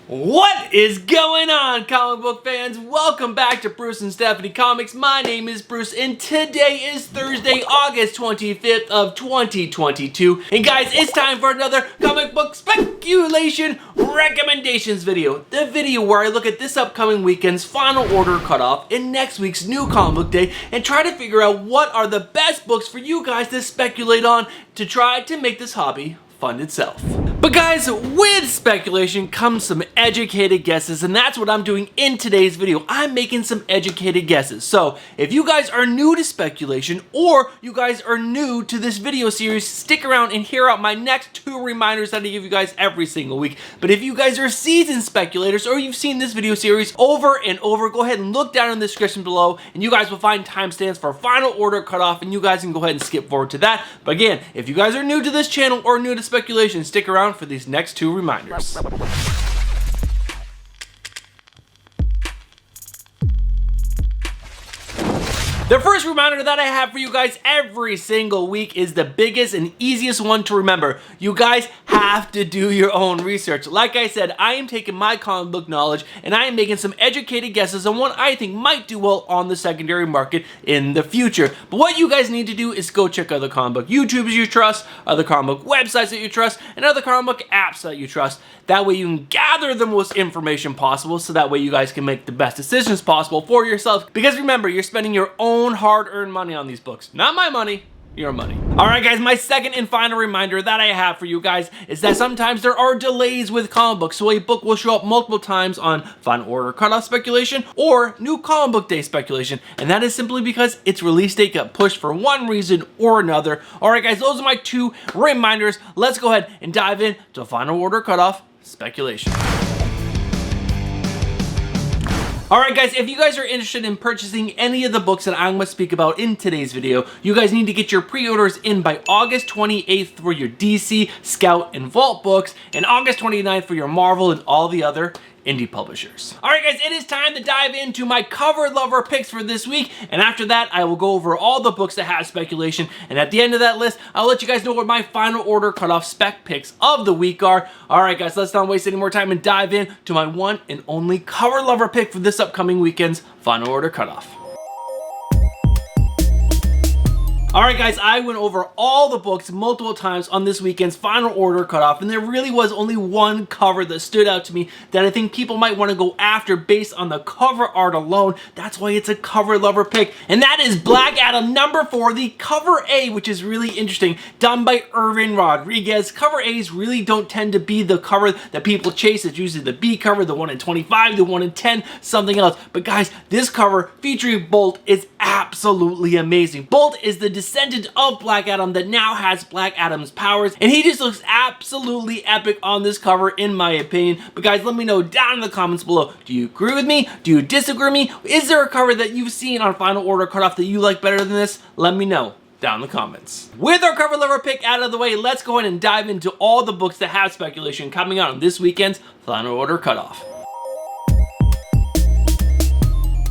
What is going on, comic book fans? Welcome back to Bruce and Stephanie Comics. My name is Bruce, and today is Thursday, August 25th of 2022. And guys, it's time for another comic book speculation recommendations video. The video where I look at this upcoming weekend's final order cutoff and next week's new comic book day and try to figure out what are the best books for you guys to speculate on to try to make this hobby fund itself. But guys, with speculation comes some educated guesses, and that's what I'm doing in today's video. I'm making some educated guesses. So if you guys are new to speculation, or you guys are new to this video series, stick around and hear out my next 2 reminders that I give you guys every single week. But if you guys are seasoned speculators, or you've seen this video series over and over, go ahead and look down in the description below, and you guys will find timestamps for final order cutoff, and you guys can go ahead and skip forward to that. But again, if you guys are new to this channel or new to speculation, stick around for these next 2 reminders. The first reminder that I have for you guys every single week is the biggest and easiest one to remember. You guys have to do your own research. Like I said, I am taking my comic book knowledge and I am making some educated guesses on what I think might do well on the secondary market in the future. But what you guys need to do is go check other comic book YouTubers you trust, other comic book websites that you trust, and other comic book apps that you trust. That way you can gather the most information possible, so that way you guys can make the best decisions possible for yourself. Because remember, you're spending your own hard-earned money on these books. Not my money, your money. Alright guys, my second and final reminder that I have for you guys is that sometimes there are delays with comic books, so a book will show up multiple times on final order cutoff speculation or new comic book day speculation, and that is simply because its release date got pushed for one reason or another. Alright guys, those are my 2 reminders. Let's go ahead and dive into final order cutoff speculation. Alright guys, if you guys are interested in purchasing any of the books that I'm going to speak about in today's video, you guys need to get your pre-orders in by August 28th for your DC, Scout, and Vault books, and August 29th for your Marvel and all the other indie publishers. Alright guys, it is time to dive into my cover lover picks for this week, and after that I will go over all the books that have speculation, and at the end of that list I'll let you guys know what my final order cutoff spec picks of the week are. Alright guys, let's not waste any more time and dive in to my one and only cover lover pick for this upcoming weekend's final order cutoff. Alright guys, I went over all the books multiple times on this weekend's final order cutoff, and there really was only one cover that stood out to me that I think people might want to go after based on the cover art alone. That's why it's a cover lover pick, and that is Black Adam number 4, the cover A, which is really interesting, done by Irvin Rodriguez. Cover A's really don't tend to be the cover that people chase. It's usually the B cover, the 1 in 25, the 1 in 10, something else. But guys, this cover featuring Bolt is absolutely amazing. Bolt is the descendant of Black Adam that now has Black Adam's powers, and he just looks absolutely epic on this cover in my opinion. But guys, let me know down in the comments below, do you agree with me? Do you disagree with me? Is there a cover that you've seen on final order cutoff that you like better than this? Let me know down in the comments. With our cover lover pick out of the way, let's go ahead and dive into all the books that have speculation coming out on this weekend's final order cutoff.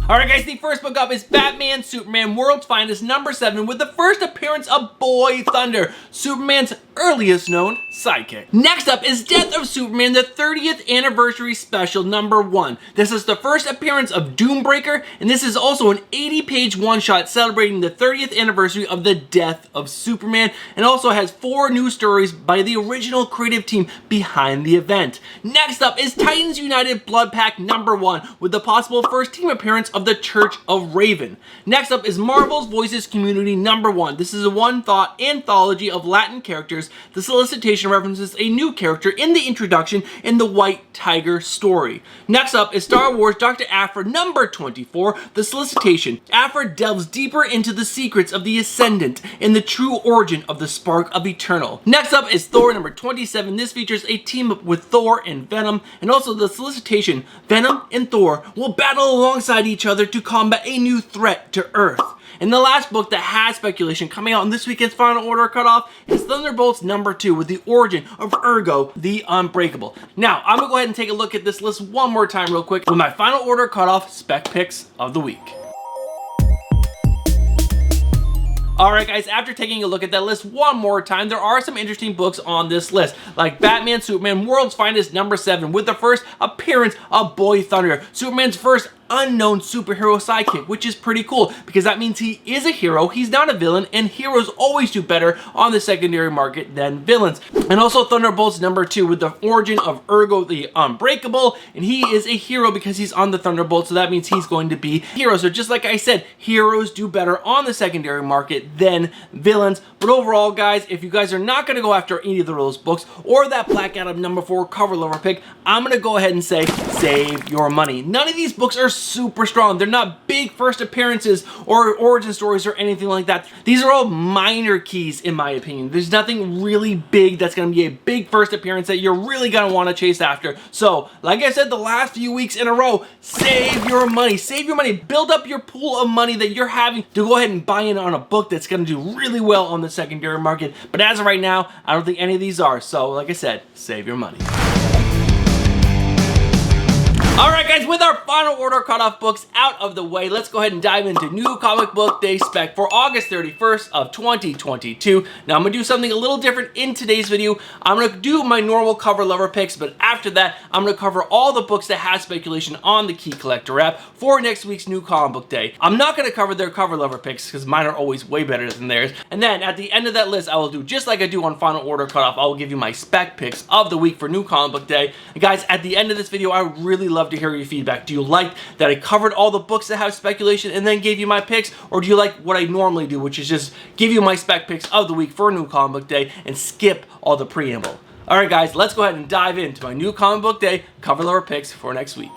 Alright guys, the first book up is Batman Superman World's Finest number 7, with the first appearance of Boy Thunder, Superman's earliest known sidekick. Next up is Death of Superman, the 30th Anniversary Special number 1. This is the first appearance of Doombreaker, and this is also an 80-page one-shot celebrating the 30th anniversary of the death of Superman, and also has 4 new stories by the original creative team behind the event. Next up is Titans United Blood Pack number 1, with the possible first team appearance of the Church of Raven. Next up is Marvel's Voices Community number 1. This is a one-thought anthology of Latin characters. The solicitation references a new character in the introduction in the White Tiger story. Next up is Star Wars Dr. Aphra number 24, The Solicitation. Aphra delves deeper into the secrets of the Ascendant and the true origin of the Spark of Eternal. Next up is Thor number 27. This features a team up with Thor and Venom, and also The Solicitation. Venom and Thor will battle alongside each other to combat a new threat to Earth. And the last book that has speculation coming out in this weekend's final order cutoff is Thunderbolts number 2, with the origin of Ergo the Unbreakable. Now, I'm gonna go ahead and take a look at this list one more time real quick with my final order cutoff spec picks of the week. Alright guys, after taking a look at that list one more time, there are some interesting books on this list, like Batman Superman World's Finest #7, with the first appearance of Boy Thunder, Superman's first unknown superhero sidekick, which is pretty cool because that means he is a hero, he's not a villain, and heroes always do better on the secondary market than villains. And also Thunderbolts #2 with the origin of Ergo the Unbreakable, and he is a hero because he's on the Thunderbolts, so that means he's going to be a hero. So just like I said, heroes do better on the secondary market than villains. But overall guys, if you guys are not going to go after any of those books or that Black Adam #4 cover lover pick, I'm going to go ahead and say save your money. None of these books are super strong. They're not big first appearances or origin stories or anything like that. These are all minor keys in my opinion. There's nothing really big that's going to be a big first appearance that you're really going to want to chase after. So like I said the last few weeks in a row, save your money. Save your money. Build up your pool of money that you're having to go ahead and buy in on a book that's going to do really well on the secondary market. But as of right now, I don't think any of these are. So like I said, save your money. Alright guys, with our final order cutoff books out of the way, let's go ahead and dive into New Comic Book Day Spec for August 31st of 2022. Now I'm going to do something a little different in today's video. I'm going to do my normal cover lover picks, but after that, I'm going to cover all the books that have speculation on the Key Collector app for next week's New Comic Book Day. I'm not going to cover their cover lover picks because mine are always way better than theirs. And then at the end of that list, I will do just like I do on Final Order Cutoff. I will give you my spec picks of the week for New Comic Book Day. And guys, at the end of this video, I really love to hear your feedback. Do you like that I covered all the books that have speculation and then gave you my picks, or do you like what I normally do, which is just give you my spec picks of the week for New Comic Book Day and skip all the preamble? Alright guys, let's go ahead and dive into my New Comic Book Day cover lover picks for next week.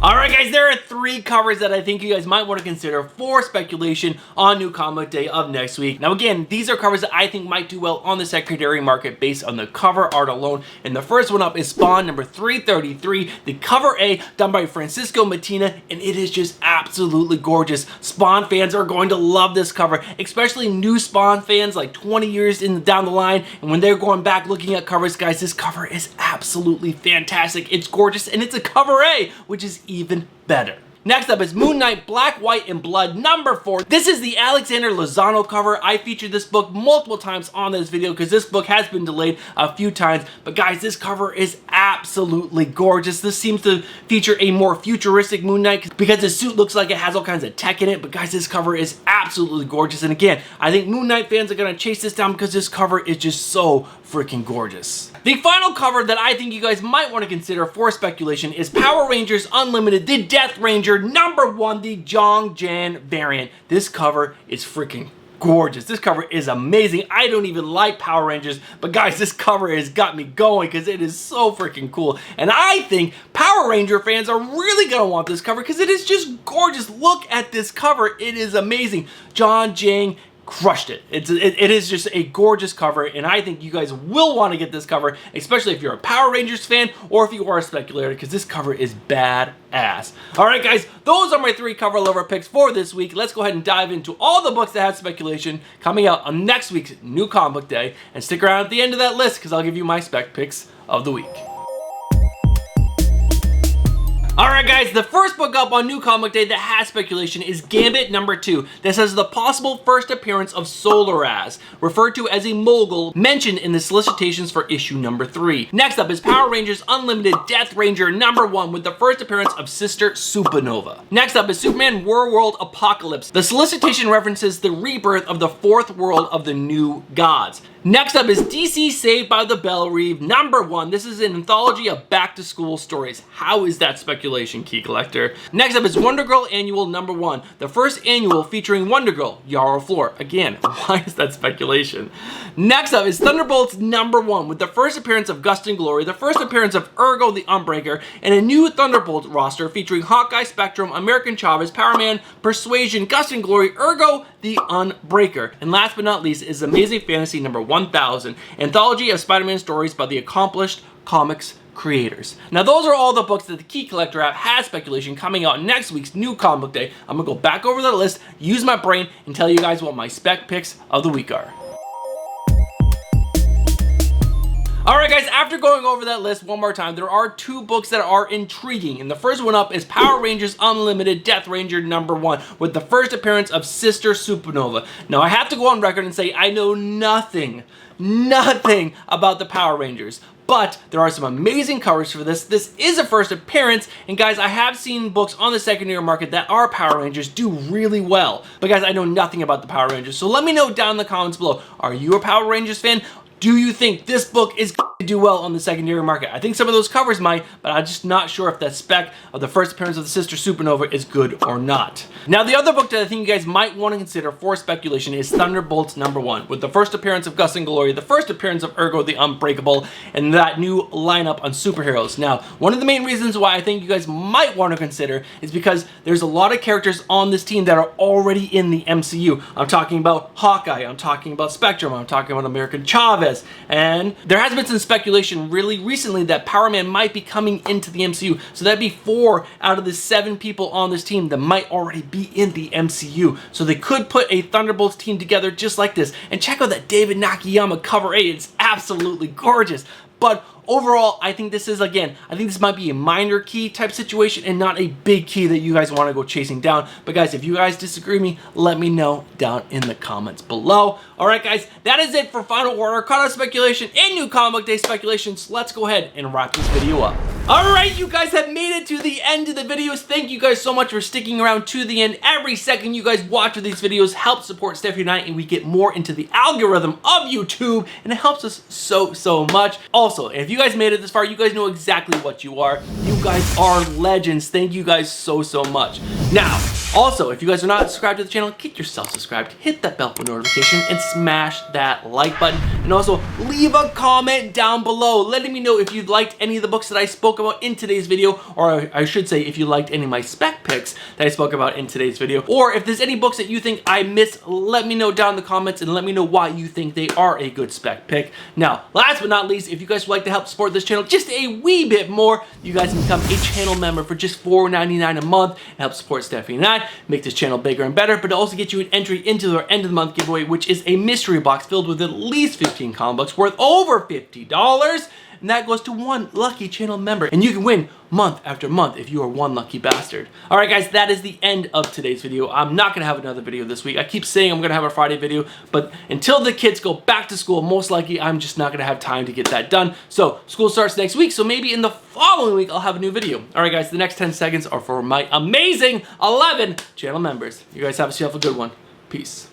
Alright guys, there are 3 covers that I think you guys might want to consider for speculation on New Comic Day of next week. Now again, these are covers that I think might do well on the secondary market based on the cover art alone. And the first one up is Spawn number 333, the cover A done by Francisco Mattina, and it is just absolutely gorgeous. Spawn fans are going to love this cover, especially new Spawn fans like 20 years down the line, and when they're going back looking at covers, guys, this cover is absolutely fantastic. It's gorgeous, and it's a cover A, which is even better. Next up is Moon Knight Black, White, and Blood #4. This is the Alexander Lozano cover. I featured this book multiple times on this video because this book has been delayed a few times. But guys, this cover is absolutely gorgeous. This seems to feature a more futuristic Moon Knight because his suit looks like it has all kinds of tech in it. But guys, this cover is absolutely gorgeous. And again, I think Moon Knight fans are going to chase this down because this cover is just so freaking gorgeous. The final cover that I think you guys might want to consider for speculation is Power Rangers Unlimited, the Death Ranger #1, the Jong Jan variant. This cover is freaking gorgeous. This cover is amazing. I don't even like Power Rangers, but guys, this cover has got me going because it is so freaking cool. And I think Power Ranger fans are really going to want this cover because it is just gorgeous. Look at this cover. It is amazing. John Jang crushed it. It is just a gorgeous cover, and I think you guys will want to get this cover, especially if you're a Power Rangers fan or if you are a speculator, because this cover is badass. Alright guys, those are my 3 cover lover picks for this week. Let's go ahead and dive into all the books that have speculation coming out on next week's New Comic Book Day, and stick around at the end of that list because I'll give you my spec picks of the week. Alright guys, the first book up on New Comic Day that has speculation is Gambit #2. This has the possible first appearance of Solaraz, referred to as a mogul, mentioned in the solicitations for issue #3. Next up is Power Rangers Unlimited Death Ranger #1 with the first appearance of Sister Supernova. Next up is Superman World Apocalypse. The solicitation references the rebirth of the 4th world of the new gods. Next up is DC Saved by the Bell Reeve #1. This is an anthology of back-to-school stories. How is that speculation, Key Collector? Next up is Wonder Girl Annual #1. The first annual featuring Wonder Girl, Yara Flor. Again, why is that speculation? Next up is Thunderbolts #1 with the first appearance of Gustin Glory, the first appearance of Ergo the Unbreaker, and a new Thunderbolt roster featuring Hawkeye, Spectrum, American Chavez, Power Man, Persuasion, Gustin Glory, Ergo the Unbreaker. And last but not least is Amazing Fantasy #1000, anthology of Spider-Man stories by the accomplished comics creators. Now those are all the books that the Key Collector app has speculation coming out next week's New Comic Book Day. I'm gonna go back over the list, use my brain, and tell you guys what my spec picks of the week are. Alright guys, after going over that list one more time, there are 2 books that are intriguing. And the first one up is Power Rangers Unlimited Death Ranger #1 with the first appearance of Sister Supernova. Now I have to go on record and say I know nothing about the Power Rangers. But there are some amazing covers for this. This is a first appearance, and guys, I have seen books on the secondary market that are Power Rangers do really well. But guys, I know nothing about the Power Rangers, so let me know down in the comments below. Are you a Power Rangers fan? Do you think this book is going to do well on the secondary market? I think some of those covers might, but I'm just not sure if that spec of the first appearance of the Sister Supernova is good or not. Now, the other book that I think you guys might want to consider for speculation is Thunderbolts #1, with the first appearance of Gus and Glory, the first appearance of Ergo the Unbreakable, and that new lineup on superheroes. Now, one of the main reasons why I think you guys might want to consider is because there's a lot of characters on this team that are already in the MCU. I'm talking about Hawkeye, I'm talking about Spectrum, I'm talking about American Chavez, and there has been some speculation really recently that Power Man might be coming into the MCU. So that'd be 4 out of the 7 people on this team that might already be in the MCU. So they could put a Thunderbolts team together just like this. And check out that David Nakayama cover 8. It's absolutely gorgeous. But overall, I think this is, again, I think this might be a minor key type situation and not a big key that you guys want to go chasing down. But guys, if you guys disagree with me, let me know down in the comments below. Alright guys, that is it for Final Order, Caught Up Speculation, and New Comic Book Day Speculations. Let's go ahead and wrap this video up. Alright, you guys have made it to the end of the videos. Thank you guys so much for sticking around to the end. Every second you guys watch these videos helps support Stephanie and I, and we get more into the algorithm of YouTube, and it helps us so much. Also, if you guys made it this far, you guys know exactly what you are. You guys are legends. Thank you guys so much. Now, also, if you guys are not subscribed to the channel, get yourself subscribed, hit that bell for notification, and smash that like button. And also, leave a comment down below letting me know if you liked any of the books that I spoke about in today's video, or I should say if you liked any of my spec picks that I spoke about in today's video, or if there's any books that you think I missed, let me know down in the comments and let me know why you think they are a good spec pick. Now, last but not least, if you guys would like to help support this channel just a wee bit more, you guys can become a channel member for just $4.99 a month and help support Stephanie and I, make this channel bigger and better, but also get you an entry into our end of the month giveaway, which is a mystery box filled with at least 15 comic books worth over $50. And that goes to one lucky channel member. And you can win month after month if you are one lucky bastard. Alright guys, that is the end of today's video. I'm not going to have another video this week. I keep saying I'm going to have a Friday video, but until the kids go back to school, most likely I'm just not going to have time to get that done. So, school starts next week, so maybe in the following week I'll have a new video. Alright guys, the next 10 seconds are for my amazing 11 channel members. You guys have yourself a good one. Peace.